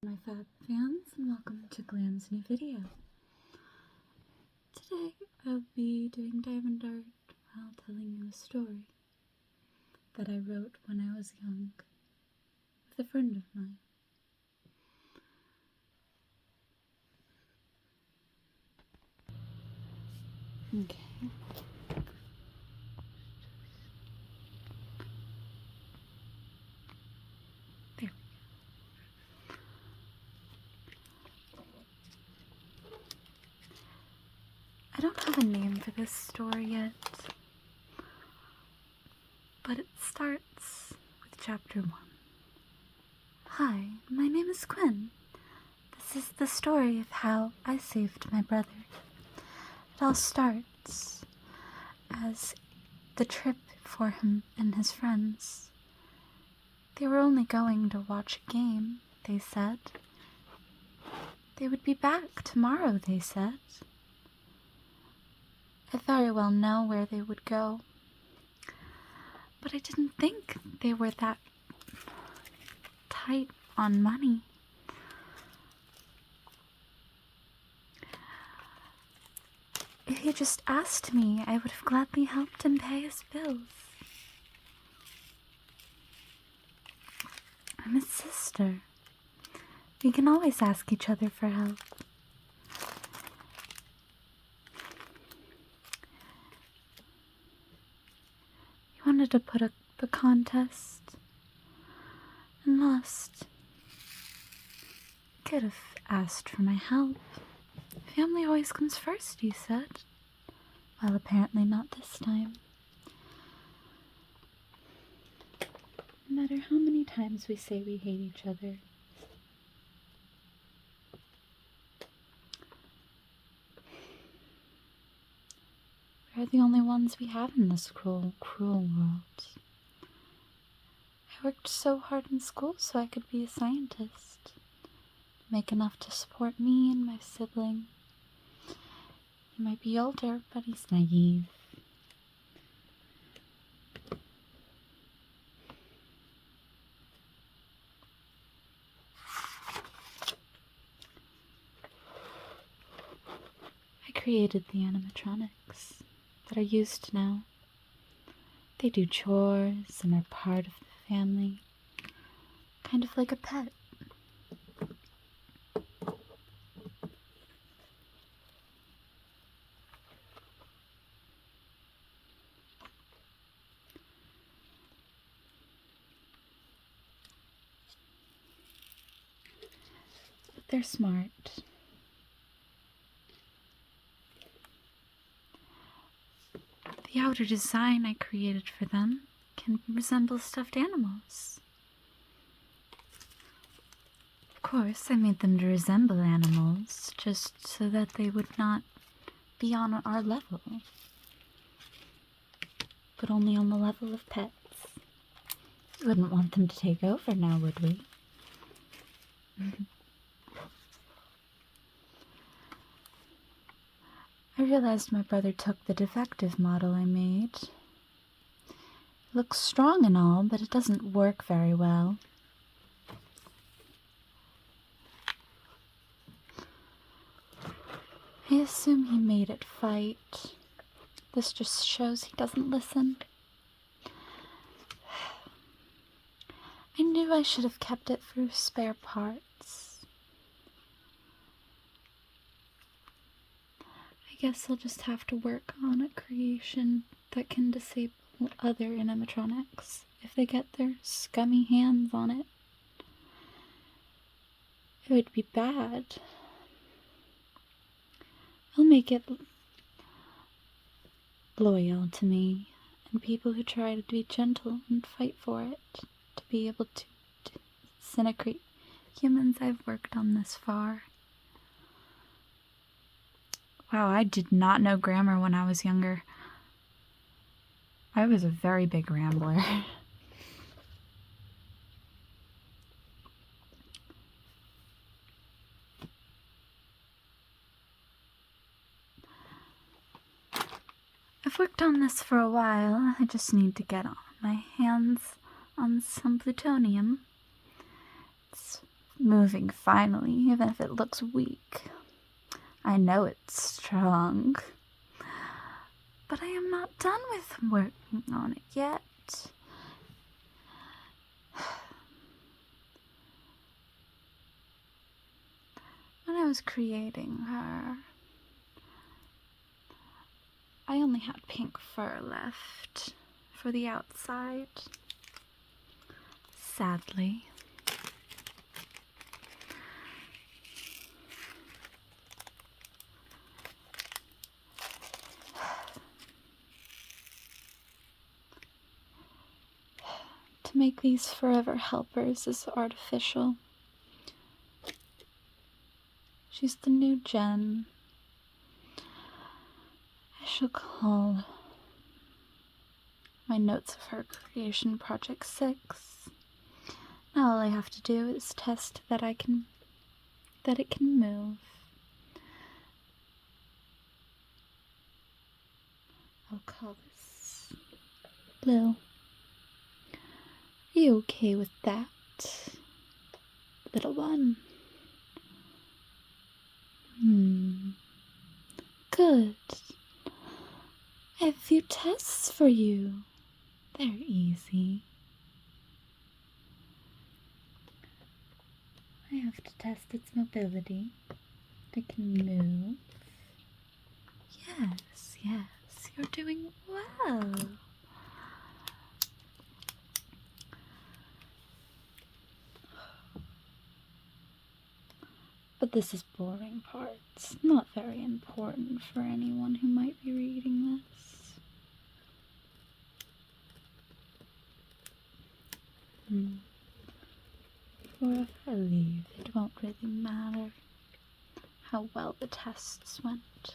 My fab fans, and welcome to Glam's new video. Today I'll be doing Diamond Art while telling you a story that I wrote when I was young with a friend of mine. Okay. There. I don't have a name for this story yet, but it starts with chapter 1. Hi, my name is Quinn. This is the story of how I saved my brother. It all starts as the trip for him and his friends. They were only going to watch a game, they said. They would be back tomorrow, they said. I very well know where they would go, but I didn't think they were that tight on money. If he just asked me, I would have gladly helped him pay his bills. I'm his sister. We can always ask each other for help. He wanted to put up a contest and lost. Could have asked for my help. Family always comes first, he said. Well, apparently not this time. No matter how many times we say we hate each other, we're the only ones we have in this cruel, cruel world. I worked so hard in school so I could be a scientist, make enough to support me and my sibling. He might be older, but he's naive. I created the animatronics that are used now. They do chores and are part of the family, kind of like a pet. But they're smart. The outer design I created for them can resemble stuffed animals. Of course, I made them to resemble animals, just so that they would not be on our level, but only on the level of pets. We wouldn't want them to take over now, would we? I realized my brother took the defective model I made. It looks strong and all, but it doesn't work very well. I assume he made it fight. This just shows he doesn't listen. I knew I should have kept it for spare parts. I guess I'll just have to work on a creation that can disable other animatronics if they get their scummy hands on it. It would be bad. I'll make it loyal to me, and people who try to be gentle and fight for it, to be able to disintegrate humans. I've worked on this far. Wow, I did not know grammar when I was younger. I was a very big rambler. I've worked on this for a while. I just need to get my hands on some plutonium. It's moving finally, even if it looks weak. I know it's strong. But I am not done with working on it yet. When I was creating her, I only had pink fur left for the outside. Sadly. To make these forever helpers is artificial. She's the new Jen. I shall call my notes of her creation Project 6. Now all I have to do is test that it can move. I'll call this Blue. Are you okay with that, little one? Good. I have a few tests for you. They're easy. I have to test its mobility. It can move. Yes, you're doing well. But this is boring parts, not very important for anyone who might be reading this. For if I leave, it won't really matter how well the tests went.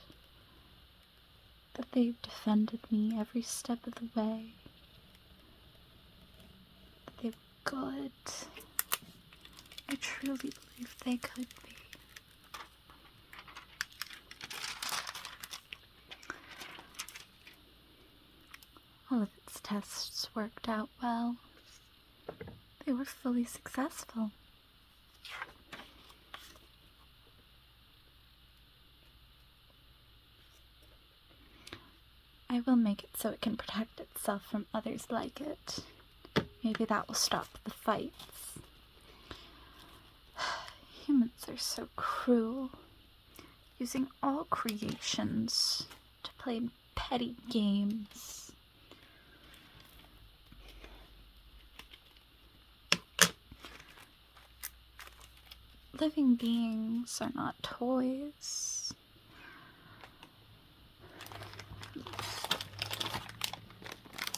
That they've defended me every step of the way. That they were good. I truly believe they could be. All of its tests worked out well. They were fully successful. I will make it so it can protect itself from others like it. Maybe that will stop the fights. Humans are so cruel, using all creations to play petty games. Living beings are not toys.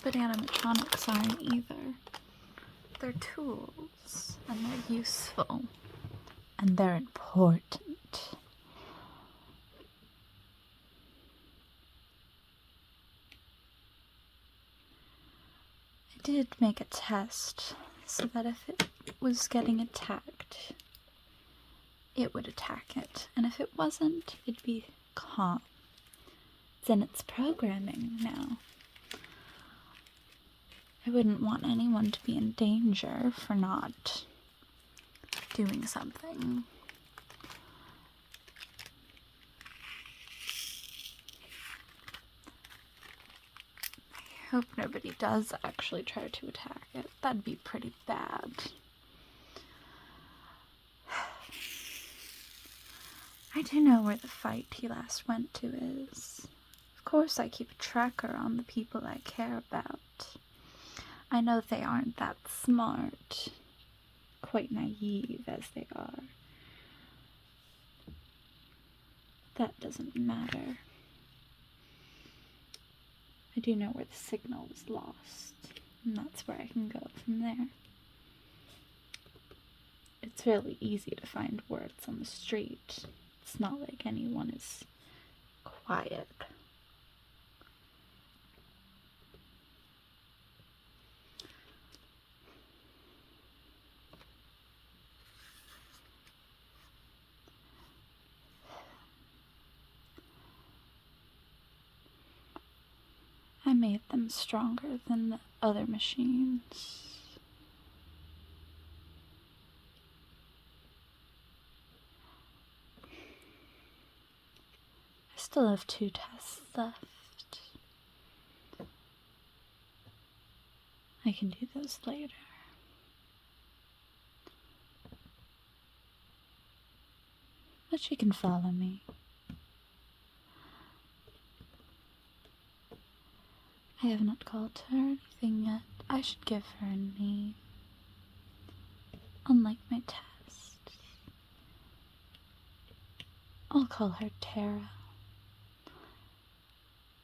But animatronics aren't either. They're tools, and they're useful, and they're important. I did make a test so that if it was getting attacked, it would attack it, and if it wasn't, it'd be calm. It's in its programming now. I wouldn't want anyone to be in danger for not doing something. I hope nobody does actually try to attack it. That'd be pretty bad. I do know where the fight he last went to is. Of course I keep a tracker on the people I care about. I know they aren't that smart, quite naive as they are. That doesn't matter. I do know where the signal was lost, and that's where I can go from there. It's really easy to find words on the street. It's not like anyone is quiet. I made them stronger than the other machines. still have 2 tests left. I can do those later. But she can follow me. I have not called her anything yet. I should give her a name. Unlike my test. I'll call her Tara.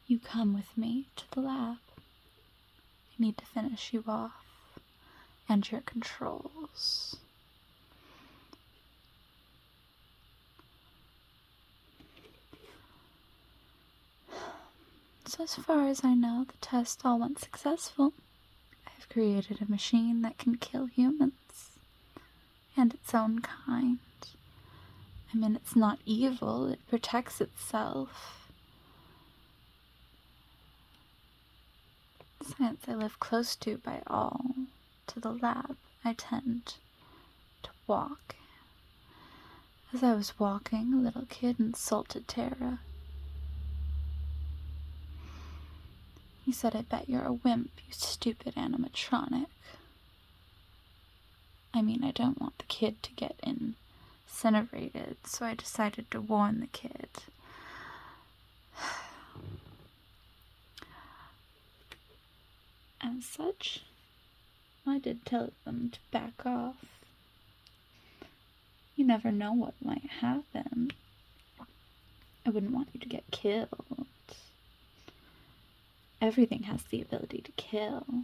You come with me to the lab. I need to finish you off. And your controls. So as far as I know, the test all went successful. I've created a machine that can kill humans. And its own kind. I mean, it's not evil, it protects itself. Science I live close to by all. To the lab, I tend to walk. As I was walking, a little kid insulted Tara. He said, "I bet you're a wimp, you stupid animatronic." I mean, I don't want the kid to get incinerated, so I decided to warn the kid. As such, I did tell them to back off. You never know what might happen. I wouldn't want you to get killed. Everything has the ability to kill.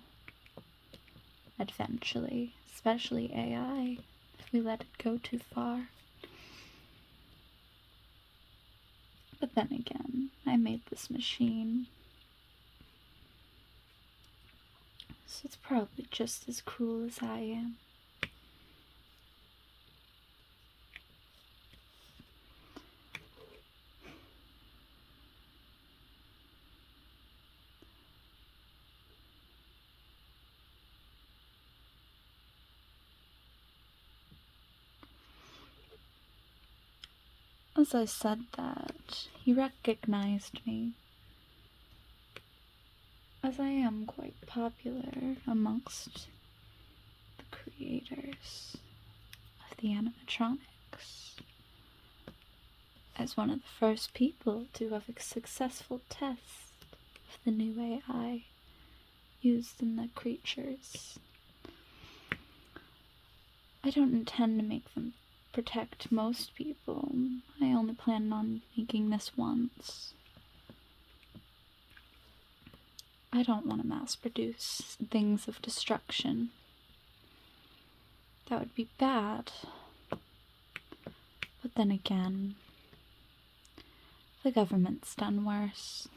Eventually, especially AI, if we let it go too far. But then again, I made this machine. So it's probably just as cruel as I am. As I said that, he recognized me, as I am quite popular amongst the creators of the animatronics, as one of the first people to have a successful test of the new AI used in the creatures. I don't intend to make them protect most people. I only plan on making this once. I don't want to mass produce things of destruction. That would be bad. But then again, the government's done worse.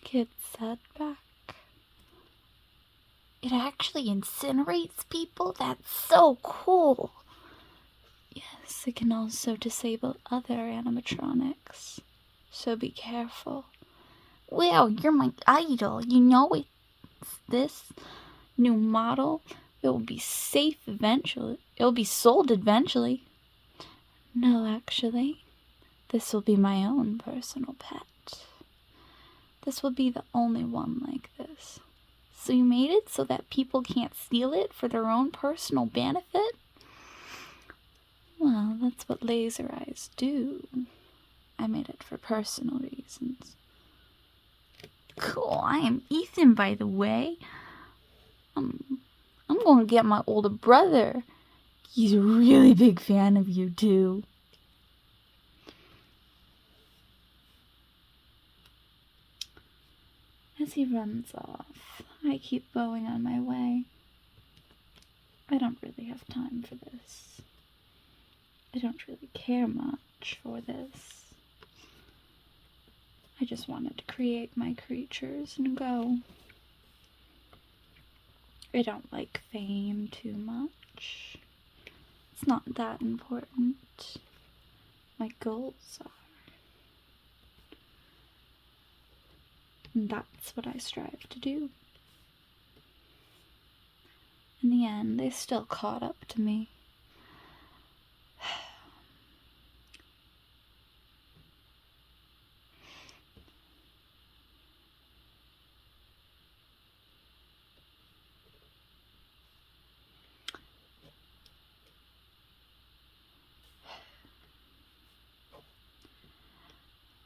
Kid said back. It actually incinerates people? That's so cool! Yes, it can also disable other animatronics. So be careful. Well, you're my idol. You know it's this new model. It will be safe eventually. It will be sold eventually. No, actually. This will be my own personal pet. This will be the only one like this. So you made it so that people can't steal it for their own personal benefit? Well, that's what laser eyes do. I made it for personal reasons. Cool, I am Ethan, by the way. I'm going to get my older brother. He's a really big fan of you, too. As he runs off, I keep going on my way. I don't really have time for this. I don't really care much for this. I just wanted to create my creatures and go. I don't like fame too much. It's not that important. my goals are. And that's what I strive to do. In the end, they still caught up to me.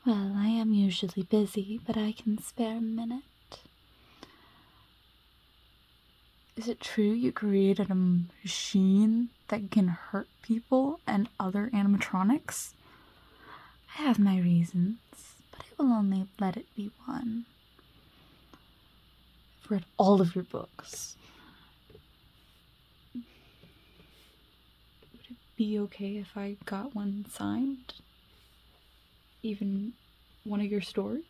Well, I am usually busy, but I can spare a minute. Is it true you created a machine that can hurt people and other animatronics? I have my reasons, but I will only let it be one. I've read all of your books. Would it be okay if I got one signed? Even one of your stories?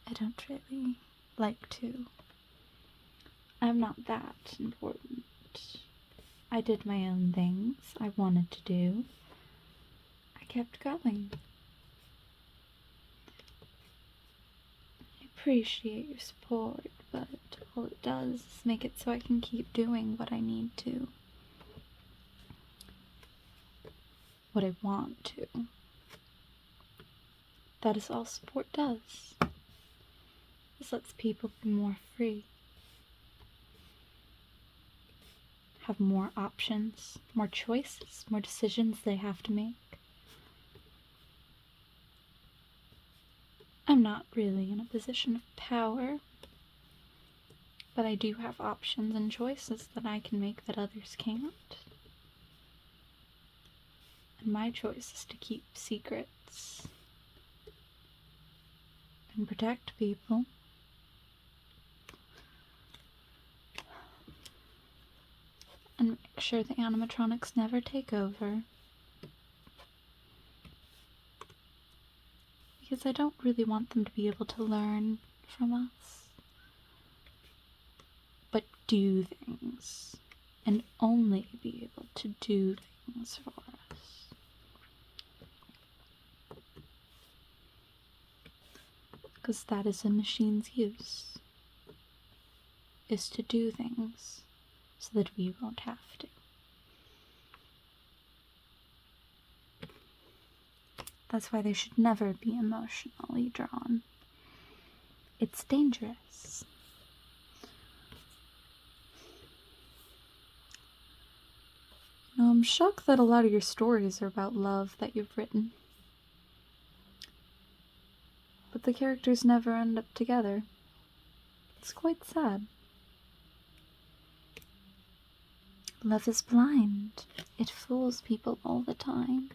I don't really like to. I'm not that important. I did my own things I wanted to do. I kept going. I appreciate your support, but all it does is make it so I can keep doing what I need to. What I want to. That is all support does. This lets people be more free. Have more options, more choices, more decisions they have to make. I'm not really in a position of power, but I do have options and choices that I can make that others can't. And my choice is to keep secrets and protect people. And make sure the animatronics never take over. Because I don't really want them to be able to learn from us. But do things. And only be able to do things for us. Because that is a machine's use. Is to do things so that we won't have to. That's why they should never be emotionally drawn. It's dangerous. Now, I'm shocked that a lot of your stories are about love that you've written. But the characters never end up together. It's quite sad. Love is blind. It fools people all the time.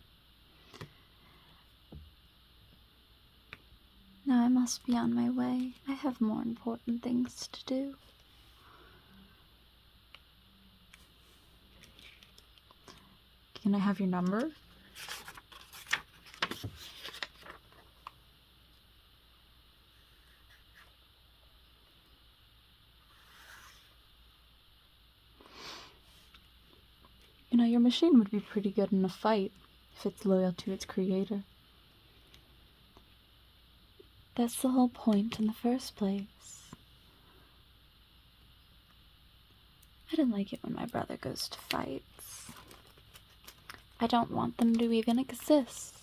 Now I must be on my way. I have more important things to do. Can I have your number? You know, your machine would be pretty good in a fight if it's loyal to its creator. That's the whole point in the first place. I don't like it when my brother goes to fights. I don't want them to even exist.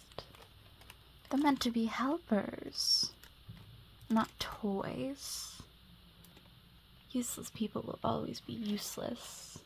They're meant to be helpers, not toys. Useless people will always be useless.